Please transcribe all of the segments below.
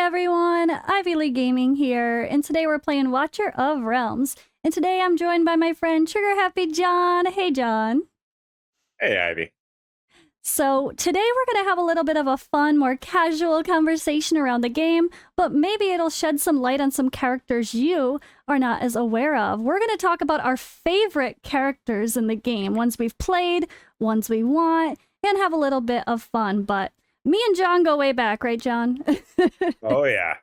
everyone, Ivy League Gaming here, and today we're playing Watcher of Realms. And today I'm joined by my friend Trigger Happy John. Hey John. Hey, Ivy. So today we're going to have a little bit of a fun, more casual conversation around the game, but maybe it'll shed some light on some characters you are not as aware of. We're going to talk about our favorite characters in the game, ones we've played, ones we want, and have a little bit of fun, but me and John go way back, right, John? Oh, yeah.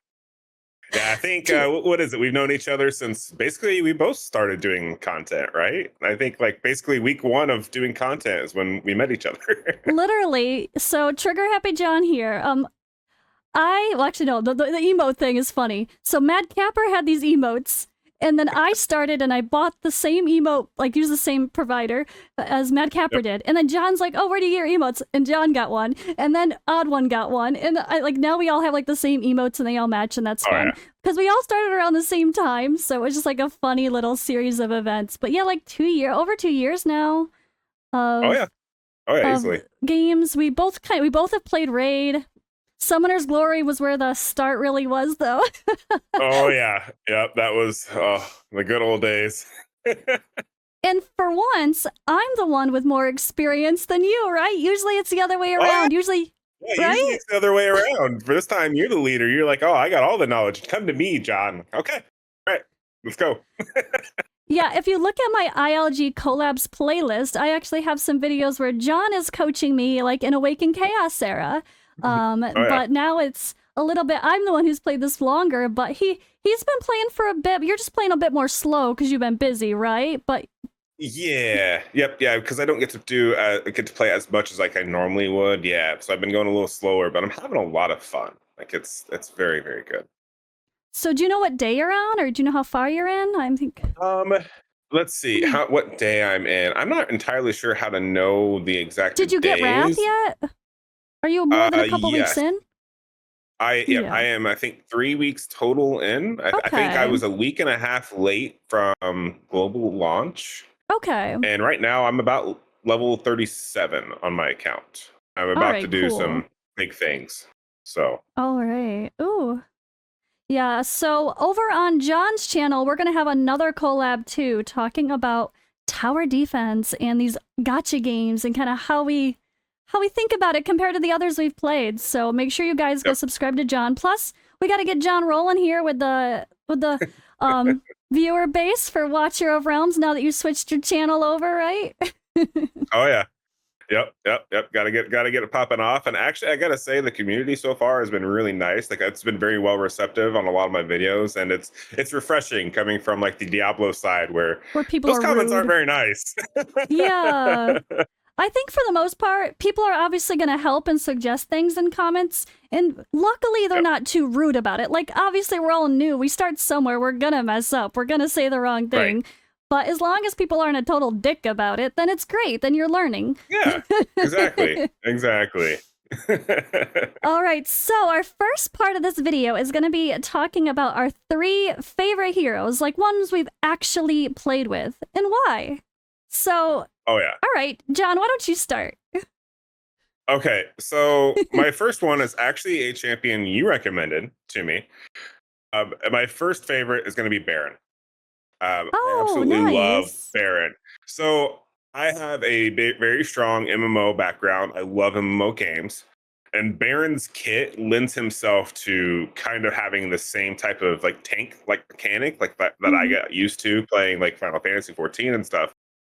Yeah, I think, what is it? We've known each other since basically we both started doing content, right? I think like basically week one of doing content is when we met each other. Literally. So Trigger Happy John here. Well, actually, no, the emote thing is funny. So Mad Capper had these emotes, and then I started and I bought the same emote, like use the same provider as Mad Capper did. And then John's like, oh, where do you get your emotes? And John got one. And then Odd One got one. And now we all have like the same emotes and they all match, and that's fun. Because we all started around the same time. So it was just like a funny little series of events. But yeah, like over 2 years now. Oh yeah. Oh yeah, easily. Games. We both have played Raid. Summoner's Glory was where the start really was, though. Oh yeah, yep. That was the good old days. And for once, I'm the one with more experience than you, right? Usually it's the other way around. Usually, right? Usually it's the other way around. For this time, you're the leader. You're like, oh, I got all the knowledge. Come to me, John. Okay, all right, let's go. Yeah, if you look at my ILG collabs playlist, I actually have some videos where John is coaching me, like in Awaken Chaos era. But now it's a little bit, I'm the one who's played this longer, but he's been playing for a bit. You're just playing a bit more slow because you've been busy, right? But yeah, yeah, because I don't get to play as much as like I normally would. Yeah, so I've been going a little slower, but I'm having a lot of fun. Like it's very, very good. So do you know what day you're on, or do you know how far you're in? I think. Let's see what day I'm in. I'm not entirely sure how to know the exact. Did you get Wrath yet? Are you more than a couple weeks in? I am. I think 3 weeks total in. I think I was a week and a half late from global launch. Okay. And right now I'm about level 37 on my account. I'm about to do some big things. So. All right. Ooh. Yeah, so over on John's channel, we're going to have another collab too, talking about tower defense and these gacha games and kind of how we think about it compared to the others we've played. So make sure you guys go subscribe to John. Plus, we got to get John rolling here with the viewer base for Watcher of Realms now that you switched your channel over, right? Oh yeah. Yep. Gotta get it popping off. And actually, I gotta say, the community so far has been really nice. Like, it's been very well receptive on a lot of my videos, and it's refreshing coming from like the Diablo side where people those comments aren't very nice. Yeah. I think for the most part, people are obviously going to help and suggest things in comments, and luckily they're not too rude about it. Like, obviously we're all new. We start somewhere. We're going to mess up. We're going to say the wrong thing. Right. But as long as people aren't a total dick about it, then it's great. Then you're learning. Yeah, exactly. Exactly. All right, so our first part of this video is going to be talking about our 3 favorite heroes, like ones we've actually played with, and why. So, all right, John, why don't you start? Okay, so my first one is actually a champion you recommended to me. My first favorite is going to be Baron. I absolutely love Baron. So I have a very strong MMO background. I love MMO games. And Baron's kit lends himself to kind of having the same type of like tank like mechanic like that I got used to playing like Final Fantasy 14 and stuff.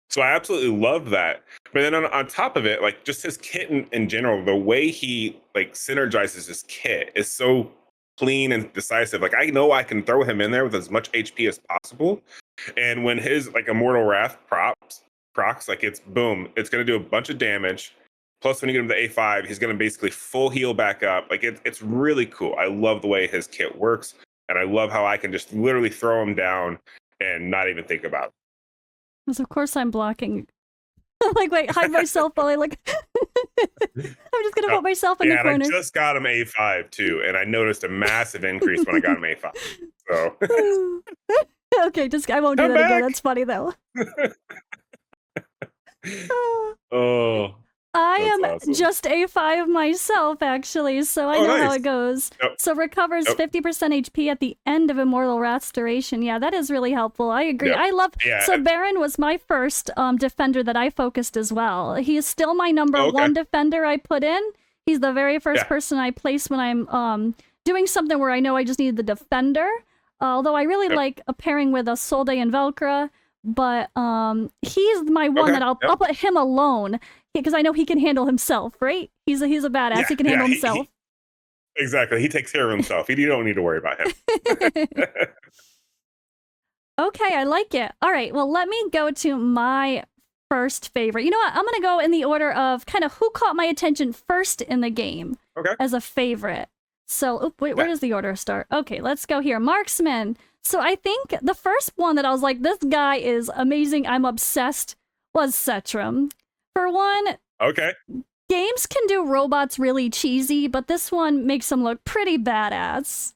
So I absolutely love that. But then on top of it, like just his kit in general, the way he like synergizes his kit is so clean and decisive. Like I know I can throw him in there with as much HP as possible. And when his like Immortal Wrath procs, like it's boom, it's gonna do a bunch of damage. Plus when you get him to A5, he's gonna basically full heal back up. Like it's really cool. I love the way his kit works, and I love how I can just literally throw him down and not even think about it. Because of course I'm blocking. Like, wait, hide myself while I like. I'm just gonna put myself in the corner. And I just got him A5 too, and I noticed a massive increase when I got him A5. So. Okay, I won't do that again. That's funny though. Oh. I That's am awesome. just A5 myself, actually, so I know how it goes. Yep. So recovers Yep. 50% HP at the end of Immortal Restoration. Yeah, that is really helpful. I agree. Yep. I love... Yeah. So Baron was my first defender that I focused as well. He is still my number one defender I put in. He's the very first person I place when I'm doing something where I know I just need the defender. Although I really like a pairing with a Solde and Velcro. But he's my one that I'll put him alone because I know he can handle himself, right? He's a badass. Yeah, he can handle himself. Exactly. He takes care of himself. You don't need to worry about him. Okay, I like it. All right, well, let me go to my first favorite. You know what? I'm going to go in the order of kind of who caught my attention first in the game as a favorite. So, where does the order start? Okay, let's go here. Marksman. So I think the first one that I was like, this guy is amazing, I'm obsessed, was Setram. For one, games can do robots really cheesy, but this one makes them look pretty badass.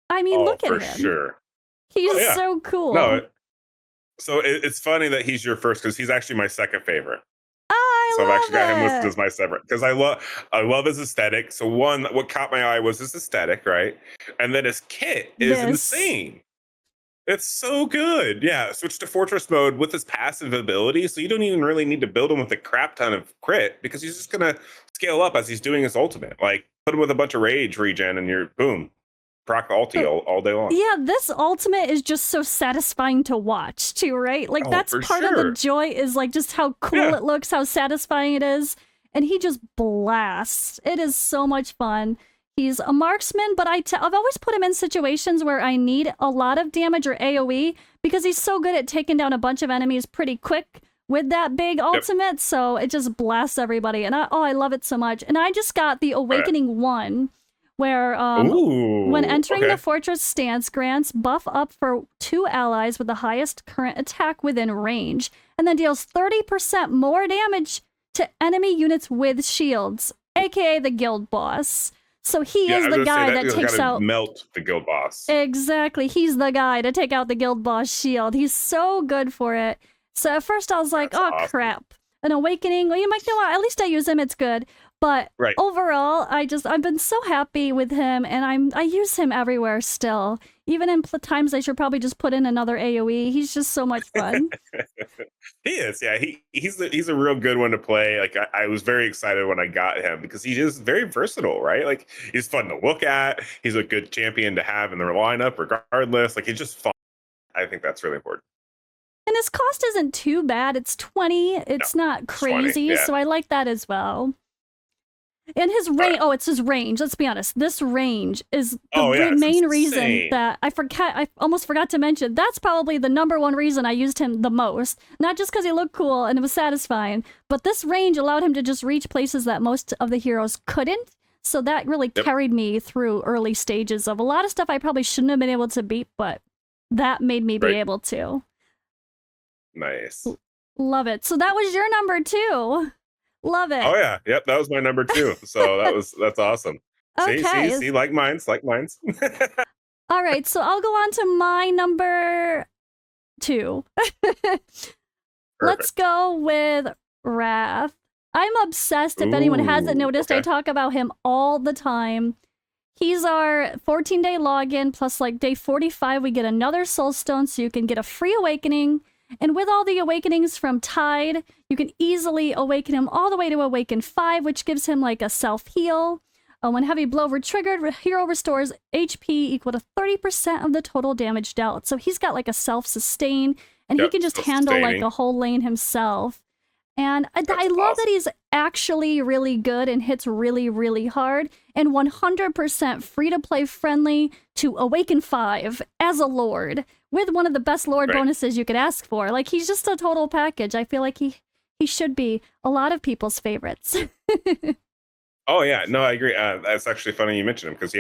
I mean, look at him. For sure. He's so cool. No, so it's funny that he's your first because he's actually my second favorite. So I've actually got him listed as my separate because I love his aesthetic. So one, what caught my eye was his aesthetic, right? And then his kit is insane. It's so good. Yeah, switch to Fortress mode with his passive ability, so you don't even really need to build him with a crap ton of crit because he's just gonna scale up as he's doing his ultimate. Like put him with a bunch of rage regen, and you're boom, proc ulti all day long. Yeah, this ultimate is just so satisfying to watch too, right? Like that's part of the joy is like just how cool it looks, how satisfying it is, and he just blasts. It is so much fun. He's a marksman, but I've always put him in situations where I need a lot of damage or AoE because he's so good at taking down a bunch of enemies pretty quick with that big ultimate. So it just blasts everybody, and I love it so much. And I just got the Awakening 1, where when entering the fortress stance, grants buff up for 2 allies with the highest current attack within range, and then deals 30% more damage to enemy units with shields, aka the guild boss. So he is the guy that takes out... melt the guild boss. Exactly. He's the guy to take out the guild boss shield. He's so good for it. So at first I was like, crap. An Awakening. Well, you might know what? At least I use him. It's good. But overall, I've been so happy with him, and I use him everywhere still. Even in times I should probably just put in another AoE. He's just so much fun. He is, yeah. He's a real good one to play. Like I was very excited when I got him because he is very versatile, right? Like he's fun to look at. He's a good champion to have in their lineup, regardless. Like he's just fun. I think that's really important. And his cost isn't too bad. It's 20. It's not crazy, 20, so I like that as well. And his range, it's his range. Let's be honest. This range is the main reason that I almost forgot to mention. That's probably the number one reason I used him the most. Not just because he looked cool and it was satisfying, but this range allowed him to just reach places that most of the heroes couldn't. So that really carried me through early stages of a lot of stuff I probably shouldn't have been able to beat, but that made me be able to. Nice. Love it. So that was your number 2. Love it. Oh yeah, yep. That was my number 2. So that's awesome. Okay. See, like mine's. All right, so I'll go on to my number 2. Let's go with Wrath. I'm obsessed. If anyone hasn't noticed, I talk about him all the time. He's our 14-day login plus like day 45 we get another soul stone, so you can get a free awakening. And with all the awakenings from Tide, you can easily awaken him all the way to Awaken 5, which gives him like a self-heal. When Heavy Blow triggered, hero restores HP equal to 30% of the total damage dealt. So he's got like a self-sustain, and he can just handle like a whole lane himself. And I love that he's actually really good and hits really, really hard, and 100% free-to-play friendly to Awaken 5 as a Lord, with one of the best Lord bonuses you could ask for. Like, he's just a total package. I feel like he should be a lot of people's favorites. Oh, yeah. No, I agree. That's actually funny you mentioned him because,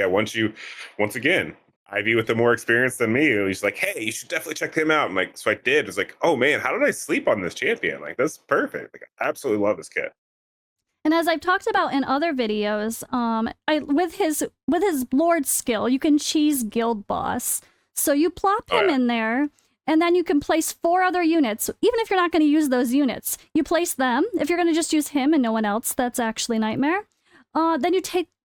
once again, Ivy with the more experience than me, he's like, hey, you should definitely check him out. I'm like, so I did. It's like, oh man, how did I sleep on this champion? Like, that's perfect. Like, I absolutely love this kid. And as I've talked about in other videos, with his Lord skill, you can cheese Guild Boss. So you plop him in there, And then you can place 4 other units, even if you're not going to use those units. You place them. If you're going to just use him and no one else, that's actually Nightmare. Then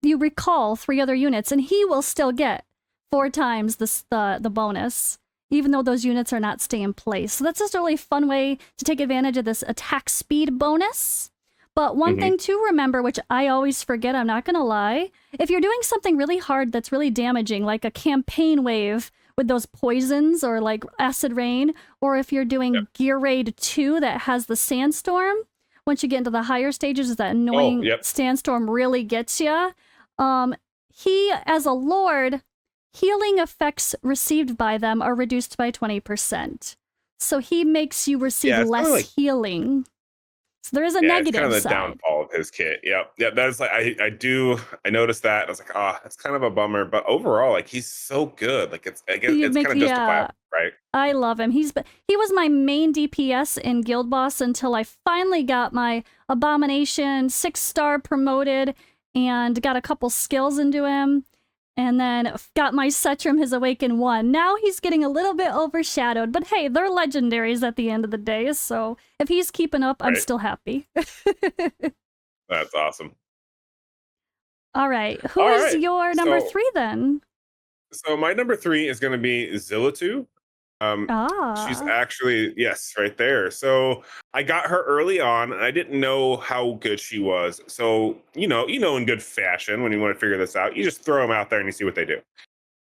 you recall 3 other units, and he will still get 4 times the bonus, even though those units are not staying in place. So that's just a really fun way to take advantage of this attack speed bonus. But one thing to remember, which I always forget, I'm not going to lie, if you're doing something really hard that's really damaging, like a campaign wave with those poisons or like acid rain, or if you're doing Gear Raid 2 that has the sandstorm, once you get into the higher stages, that annoying sandstorm really gets you. He, as a lord, healing effects received by them are reduced by 20%. So he makes you receive less healing. So there is a negative side. It's kind of the downfall of his kit. Yeah. That is like I noticed that. I was like, that's kind of a bummer. But overall, like he's so good. Like it's kind of justifiable, right? I love him. He was my main DPS in Guild Boss until I finally got my Abomination 6-star promoted and got a couple skills into him. And then got my Setram, his Awaken 1. Now he's getting a little bit overshadowed. But hey, they're legendaries at the end of the day. So if he's keeping up, I'm still happy. That's awesome. All right. Who is your number 3 then? So my number 3 is going to be Zillitu. She's actually, right there. So I got her early on, and I didn't know how good she was. So, in good fashion, when you want to figure this out, you just throw them out there and you see what they do.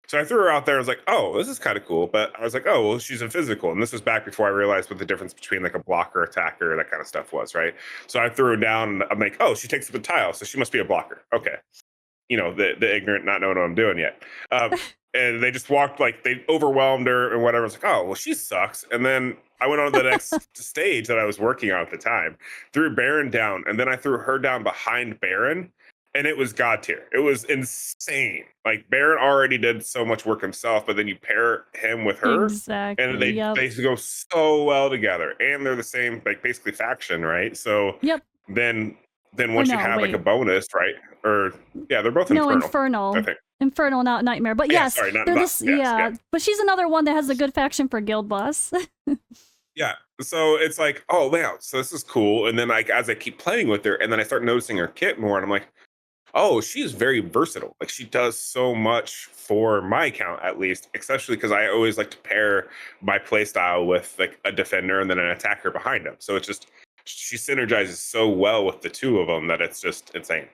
So I threw her out there. I was like, oh, this is kind of cool. But I was like, oh, well, she's a physical. And this was back before I realized what the difference between like a blocker, attacker, that kind of stuff was, right? So I threw her down, and I'm like, oh, she takes up a tile, so she must be a blocker. Okay. The ignorant not knowing what I'm doing yet. And they just walked, like, they overwhelmed her and whatever. I was like, oh, well, she sucks. And then I went on to the next stage that I was working on at the time, threw Baron down, and then I threw her down behind Baron, and it was God tier. It was insane. Like, Baron already did so much work himself, but then you pair him with her, and they go so well together. And they're the same, like, basically faction, right? So then once you have, like, a bonus, right? Or, they're both Infernal. I think. Infernal, not Nightmare. But yes, sorry, not but she's another one that has a good faction for Guild Boss. So it's like, oh wow, so this is cool. And then as I keep playing with her, and then I start noticing her kit more, and I'm like, oh, she's very versatile. Like she does so much for my account, at least, especially because I always like to pair my playstyle with like a defender and then an attacker behind him. So it's just she synergizes so well with the two of them that it's just insane.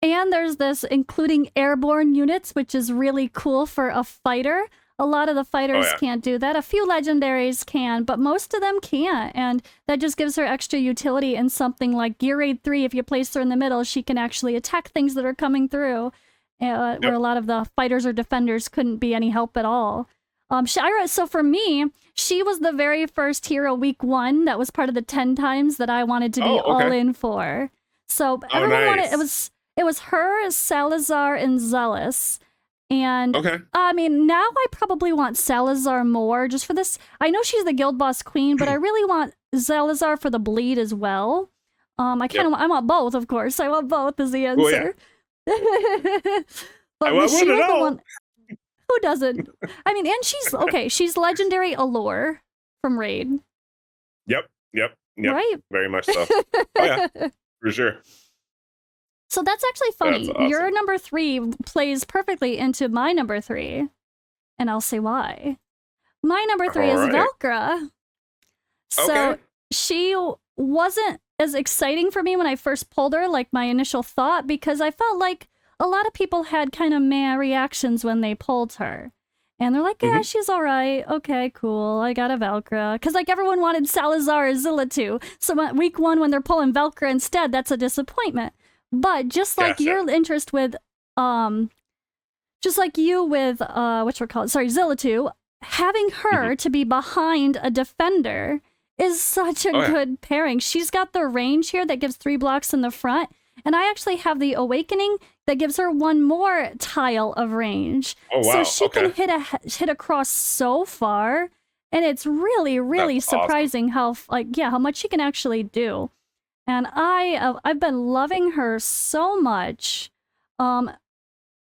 And there's this including airborne units, which is really cool for a fighter. A lot of the fighters can't do that. A few legendaries can, but most of them can't. And that just gives her extra utility in something like Gear Raid 3. If you place her in the middle, she can actually attack things that are coming through, where a lot of the fighters or defenders couldn't be any help at all. So for me, she was the very first hero week 1 that was part of the 10 times that I wanted to be all in for. So everyone wanted, it was her, Salazar, and Zealous. And I mean, now I probably want Salazar more just for this. I know she's the Guild Boss Queen, but I really want Salazar for the bleed as well. I want both, of course. I want both as the answer. But she was the one. Who doesn't? I mean, and she's legendary Allure from Raid. Yep. Right? Very much so. Oh yeah, for sure. So that's actually funny. That's awesome. Your number 3 plays perfectly into my number 3, and I'll say why. My number 3 is Velcra. So she wasn't as exciting for me when I first pulled her, like my initial thought, because I felt like a lot of people had kind of meh reactions when they pulled her. And they're like, yeah, she's all right. Okay, cool. I got a Velcra. Because like everyone wanted Salazar or Zillitu. So week 1, when they're pulling Velcra instead, that's a disappointment. But just like your interest with, just like you with, Zillitu, having her to be behind a defender is such a good pairing. She's got the range here that gives 3 blocks in the front. And I actually have the Awakening that gives her 1 more tile of range. Oh, wow. So she can hit across so far. And it's really, really surprising how much she can actually do. And I've been loving her so much. And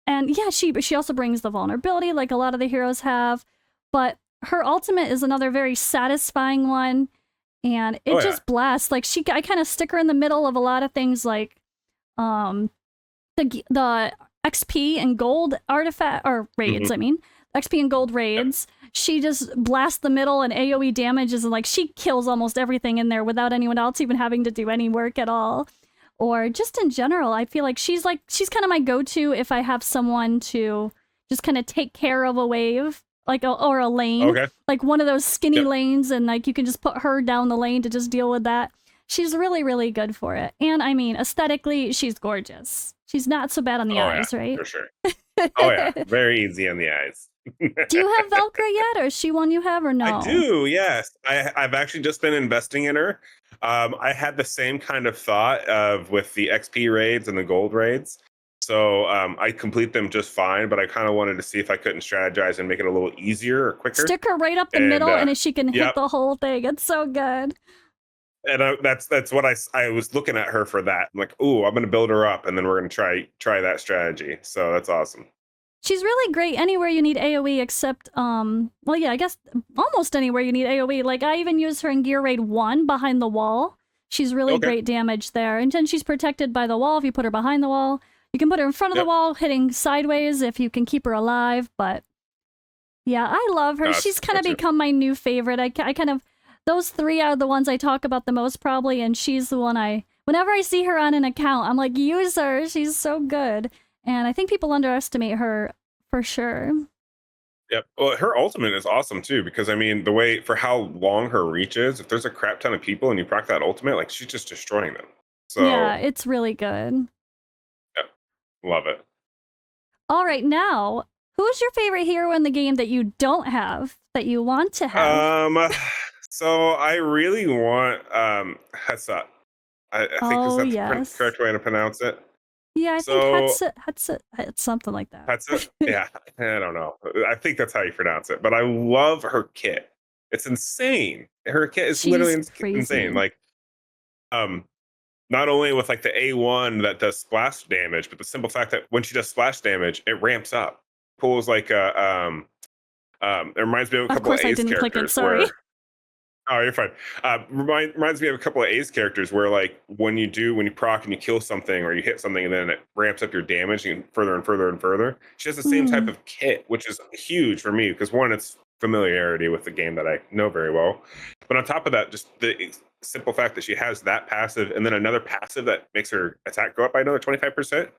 yeah, she also brings the vulnerability like a lot of the heroes have. But her ultimate is another very satisfying one, and it just blasts. Like I kind of stick her in the middle of a lot of things, like the XP and gold artifact or raids. I mean, XP and gold raids. She just blasts the middle and AoE damages, and like she kills almost everything in there without anyone else even having to do any work at all. Or just in general, I feel like she's kind of my go-to if I have someone to just kind of take care of a wave, like or a lane, like one of those skinny lanes, and like you can just put her down the lane to just deal with that. She's really, really good for it. And I mean, aesthetically, she's gorgeous. She's not so bad on the eyes, right? For sure. Oh yeah, very easy on the eyes. Do you have Velcro yet, or is she one you have, or no? I do, yes. I've actually just been investing in her. I had the same kind of thought of with the XP raids and the gold raids. So I complete them just fine, but I kind of wanted to see if I couldn't strategize and make it a little easier or quicker. Stick her right up the middle, and she can hit the whole thing. It's so good. And that's what I was looking at her for that. I'm like, ooh, I'm going to build her up, and then we're going to try that strategy. So that's awesome. She's really great anywhere you need AoE except, well, yeah, I guess almost anywhere you need AoE. Like, I even use her in Gear Raid 1 behind the wall. She's really great damage there. And then she's protected by the wall if you put her behind the wall. You can put her in front of the wall, hitting sideways if you can keep her alive. But, yeah, I love her. She's kind of become my new favorite. I kind of, those three are the ones I talk about the most probably, and she's the one whenever I see her on an account, I'm like, use her. She's so good. And I think people underestimate her for sure. Yep. Well, her ultimate is awesome too, because I mean, the way for how long her reach is, if there's a crap ton of people and you proc that ultimate, like she's just destroying them. So yeah, it's really good. Yep. Love it. All right, now, who's your favorite hero in the game that you don't have, that you want to have? So I really want Hetzat. I think that's the correct way to pronounce it. Yeah, I think Hetzat, it's something like that. Hetzat? Yeah, I don't know. I think that's how you pronounce it. But I love her kit. It's insane. Her kit is literally insane. Like, not only with like the A1 that does splash damage, but the simple fact that when she does splash damage, it ramps up. Pulls like a it reminds me of a couple of Ace characters. Click it, sorry. Oh, you're fine. Reminds me of a couple of Ace characters where, like, when you proc and you kill something or you hit something and then it ramps up your damage and further and further and further. She has the same type of kit, which is huge for me because, one, it's familiarity with the game that I know very well. But on top of that, just the simple fact that she has that passive and then another passive that makes her attack go up by another 25%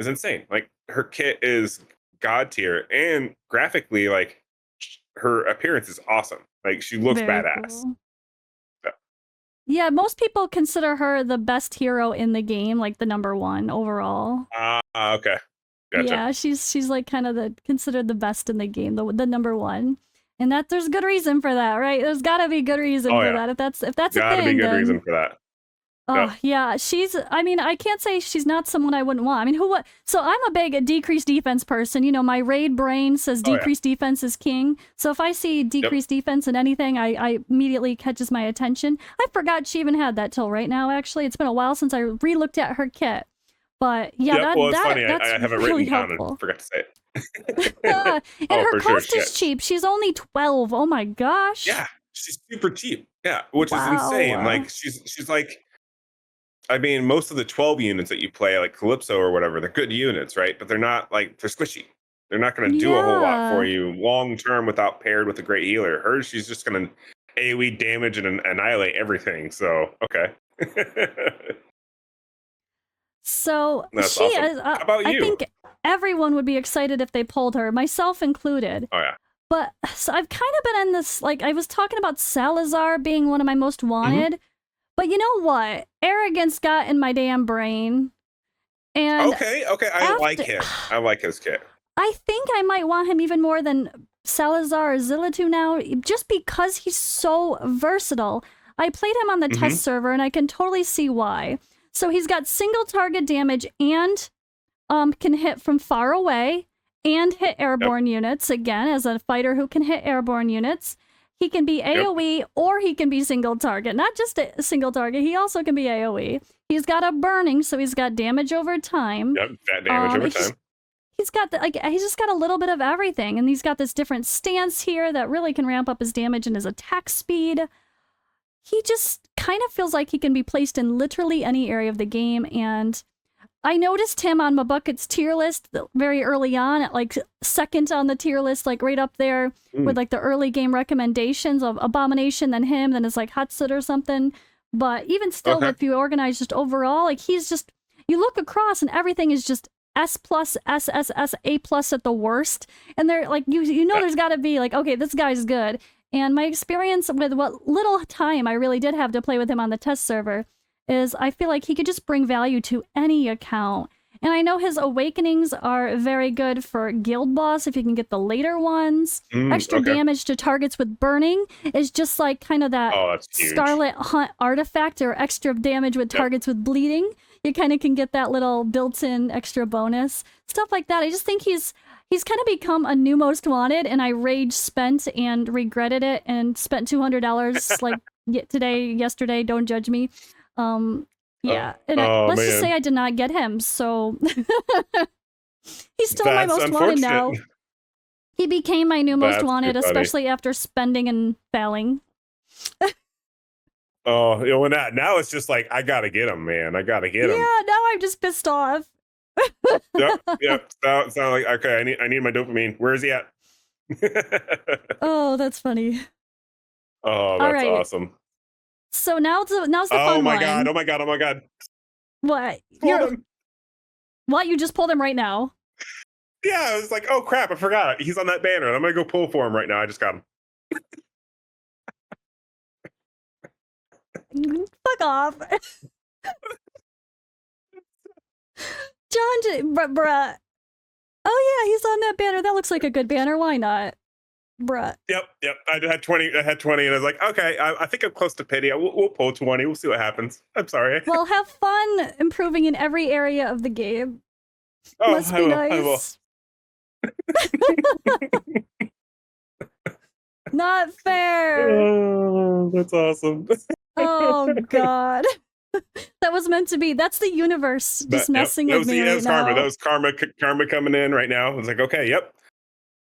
is insane. Like, her kit is god tier, and graphically, like, her appearance is awesome. Like, she looks badass. Cool. Yeah, most people consider her the best hero in the game, like the number one overall. Okay. Gotcha. Yeah, she's like kind of considered the best in the game, the number one. And that there's good reason for that, right? There's gotta be good reason for that. If that's a thing, gotta be good reason for that. Oh, yeah, I mean, I can't say she's not someone I wouldn't want. I mean, so I'm a big decreased defense person. You know, my raid brain says decreased defense is king. So if I see decreased defense in anything, I immediately catches my attention. I forgot she even had that till right now, actually. It's been a while since I re-looked at her kit. But yeah, it's funny. That's I have it really written down helpful. and forgot to say it. And her cost is cheap. She's only 12. Oh my gosh. Yeah, she's super cheap. Yeah, which is insane. Like, she's like, I mean, most of the 12 units that you play, like Calypso or whatever, they're good units, right? But they're not, like, they're squishy. They're not going to do a whole lot for you long term without paired with a great healer. Hers, she's just going to AoE damage and annihilate everything. So, okay. So that's awesome. How about you? I think everyone would be excited if they pulled her, myself included. Oh, yeah. But so I've kind of been in this, like, I was talking about Salazar being one of my most wanted. But you know what? Arrogance got in my damn brain. And okay. I like him. I like his kit. I think I might want him even more than Salazar or Zillitu now, just because he's so versatile. I played him on the test server, and I can totally see why. So he's got single target damage and can hit from far away and hit airborne units, again, as a fighter who can hit airborne units. He can be AoE or he can be single target. Not just a single target, he also can be AoE. He's got a burning, so he's got damage over time. Yep, that damage over time. he's got he's just got a little bit of everything, and he's got this different stance here that really can ramp up his damage and his attack speed. He just kind of feels like he can be placed in literally any area of the game, and I noticed him on Mabucket's tier list very early on, at like second on the tier list, like right up there with like the early game recommendations of Abomination, then him, then it's like Hatsud or something. But even still, if you organize just overall, like he's just, you look across and everything is just S+, SSS, A+ at the worst. And they're like, you know there's got to be like, okay, this guy's good. And my experience with what little time I really did have to play with him on the test server is I feel like he could just bring value to any account. And I know his awakenings are very good for guild boss if you can get the later ones. Extra damage to targets with burning is just like kind of that Scarlet Hunt artifact, or extra damage with targets with bleeding. You kind of can get that little built-in extra bonus. Stuff like that. I just think he's kind of become a new most wanted, and I rage spent and regretted it and spent $200 like yesterday, don't judge me. Yeah, and let's just say I did not get him, so he's still my most wanted now. He became my new most wanted, especially after spending and failing. Now it's just like, I gotta get him, man. I gotta get him. Yeah, now I'm just pissed off. Yep. Sound like, okay, I need my dopamine. Where is he at? Oh, that's funny. Oh, that's awesome. So now's the fun one. Oh my god. What? What? You just pulled him right now? Yeah, I was like, oh crap, I forgot. He's on that banner, and I'm gonna go pull for him right now. I just got him. Fuck off. John, bruh. Oh yeah, he's on that banner. That looks like a good banner. Why not? Bruh. Yep. I had 20, and I was like, okay, I think I'm close to pity. We'll pull 20. We'll see what happens. I'm sorry. Well, have fun improving in every area of the game. Must be nice. Not fair. Oh, that's awesome. Oh god. That was meant to be. That's the universe just messing with me right now. That was karma coming in right now. I was like, okay, yep.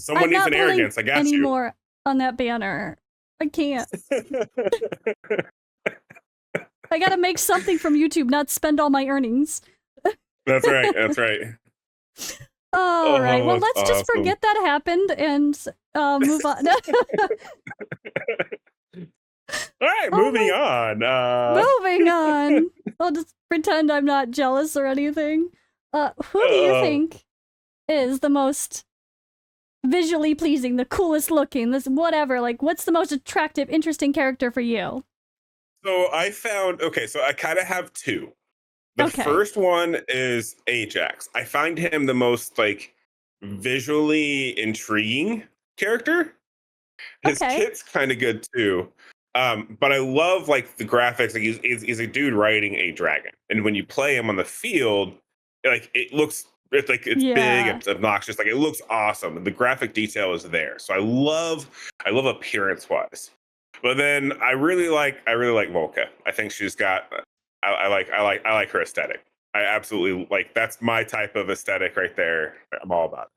Someone needs an arrogance. I got you. Anymore on that banner. I can't. I gotta make something from YouTube, not spend all my earnings. That's right. All right. Well, let's just forget that happened and move on. All right, moving on. Moving on. I'll just pretend I'm not jealous or anything. Who do you think is the most visually pleasing, the coolest looking, this whatever, like what's the most attractive, interesting character for you? So I kind of have two. The first one is Ajax. I find him the most like visually intriguing character. His kit's kind of good too. But I love like the graphics. Like he's a dude riding a dragon, and when you play him on the field, like it's big, it's obnoxious, like it looks awesome, and the graphic detail is there. So I love appearance wise. But then I really like Volca. I think she's got I like her aesthetic. I absolutely like, that's my type of aesthetic right there. I'm all about it.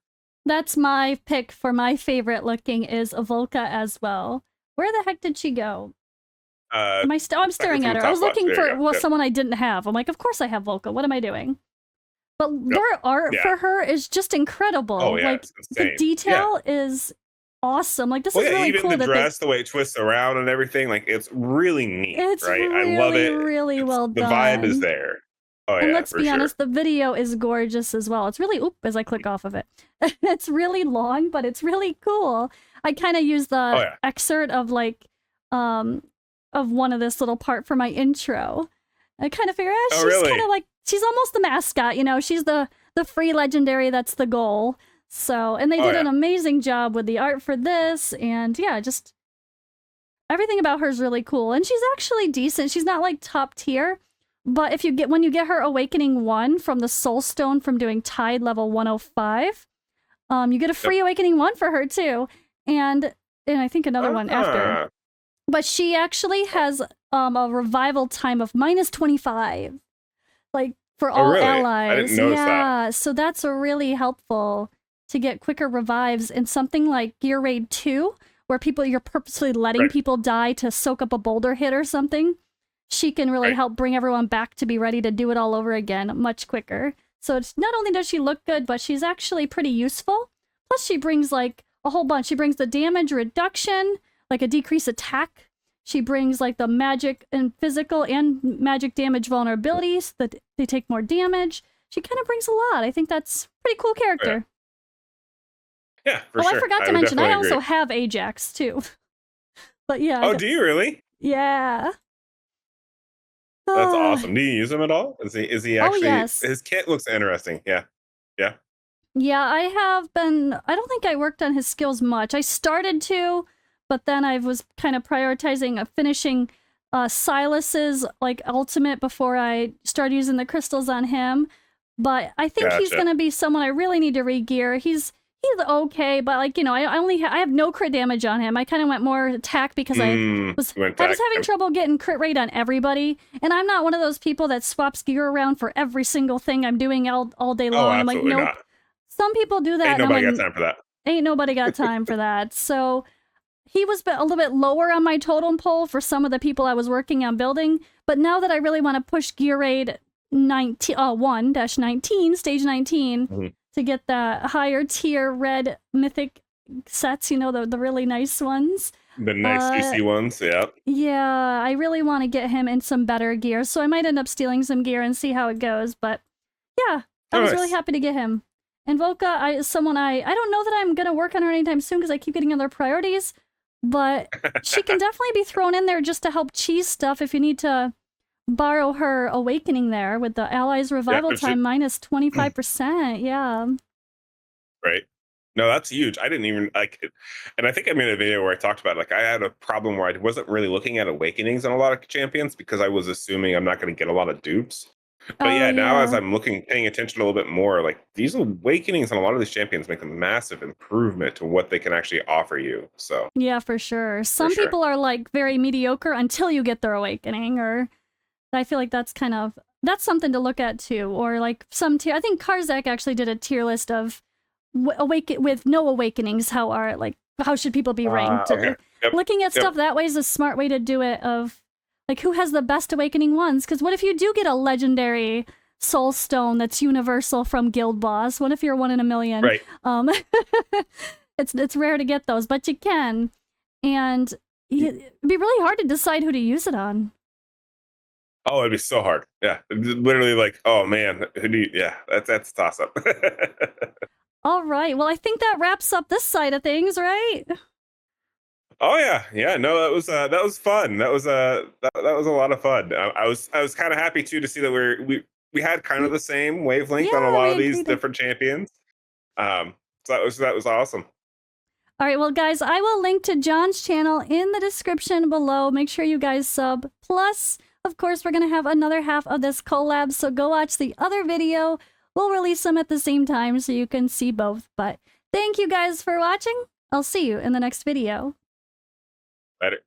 That's my pick for my favorite looking is Volca as well. Where the heck did she go? I'm staring at her. I was looking for someone I didn't have. I'm like, of course I have Volca. What am I doing? But their art for her is just incredible. Oh, yeah, like the detail is awesome. Like this is really even cool. Even the dress, the way it twists around and everything, like it's really neat. It's right? really, I love it. Really well done. The vibe is there. Oh, and let's be honest, the video is gorgeous as well. It's really, as I click off of it. It's really long, but it's really cool. I kind of use the excerpt of like, of one of this little part for my intro. I kind of figure, she's kind of like, she's almost the mascot, you know, she's the free legendary, that's the goal. So, and they did an amazing job with the art for this, and yeah, just everything about her is really cool. And she's actually decent. She's not like top tier. But if you when you get her Awakening 1 from the Soul Stone from doing Tide level 105, you get a free Awakening 1 for her too, and I think another one after. But she actually has a revival time of -25, like for all really? allies. I didn't notice that. Yeah, so that's a really helpful to get quicker revives in something like Gear Raid 2, where you're purposely letting Right. people die to soak up a boulder hit or something. She can really Right. help bring everyone back to be ready to do it all over again much quicker. So it's not only does she look good, but she's actually pretty useful. Plus she brings like a whole bunch. She brings the damage reduction, like a decreased attack. She brings like the magic and physical and magic damage vulnerabilities that they take more damage. She kind of brings a lot. I think that's a pretty cool character. Yeah, for sure. I forgot to mention, I also have Ajax too. But yeah. Oh, do you really? Yeah. That's awesome. Do you use him at all? Is he actually? Oh, yes. His kit looks interesting. Yeah. Yeah, I have been. I don't think I worked on his skills much. I started to, but then I was kind of prioritizing finishing Silas's like ultimate before I started using the crystals on him. But I think he's Gotcha. gonna be someone I really need to re-gear. He's okay, but like I have no crit damage on him. I kind of went more attack because I was having trouble getting crit rate on everybody, and I'm not one of those people that swaps gear around for every single thing I'm doing all day long. I'm like, nope. Not. Some people do that. Ain't nobody got time for that. Ain't nobody got time for that. So he was a little bit lower on my totem pole for some of the people I was working on building. But now that I really want to push Gear Raid 1-19, stage 19, to get the higher tier red mythic sets, the really nice ones. The nice juicy ones, yeah. Yeah, I really want to get him in some better gear. So I might end up stealing some gear and see how it goes. But yeah, I was really happy to get him. And Volca is someone I don't know that I'm going to work on her anytime soon because I keep getting other priorities, but she can definitely be thrown in there just to help cheese stuff if you need to borrow her awakening there with the allies revival time minus 25%. Yeah. Right. No, that's huge. I didn't even like it. And I think I made a video where I talked about I had a problem where I wasn't really looking at awakenings on a lot of champions because I was assuming I'm not going to get a lot of dupes. But now as I'm paying attention a little bit more, like these awakenings on a lot of these champions make a massive improvement to what they can actually offer you. So yeah, for sure. Some people are like very mediocre until you get their awakening, or I feel like that's something to look at too. Or like some tier. I think Karzak actually did a tier list of with no awakenings. How should people be ranked? Okay. Looking at stuff that way is a smart way to do it. Of like, who has the best awakening ones? Because what if you do get a legendary soul stone that's universal from Guild Boss? What if you're 1 in a million? Right. It's rare to get those, but you can. And it'd be really hard to decide who to use it on. Oh, it'd be so hard. Yeah. Literally like, oh man, that's a toss up. All right. Well, I think that wraps up this side of things, right? Oh yeah. No, that was fun. That was that was a lot of fun. I was kind of happy too to see that we had kind of the same wavelength on a lot of these different champions. So that was awesome. All right, well, guys, I will link to John's channel in the description below. Make sure you guys sub. Plus, of course, we're gonna have another half of this collab, so go watch the other video. We'll release them at the same time so you can see both. But thank you guys for watching. I'll see you in the next video. Later.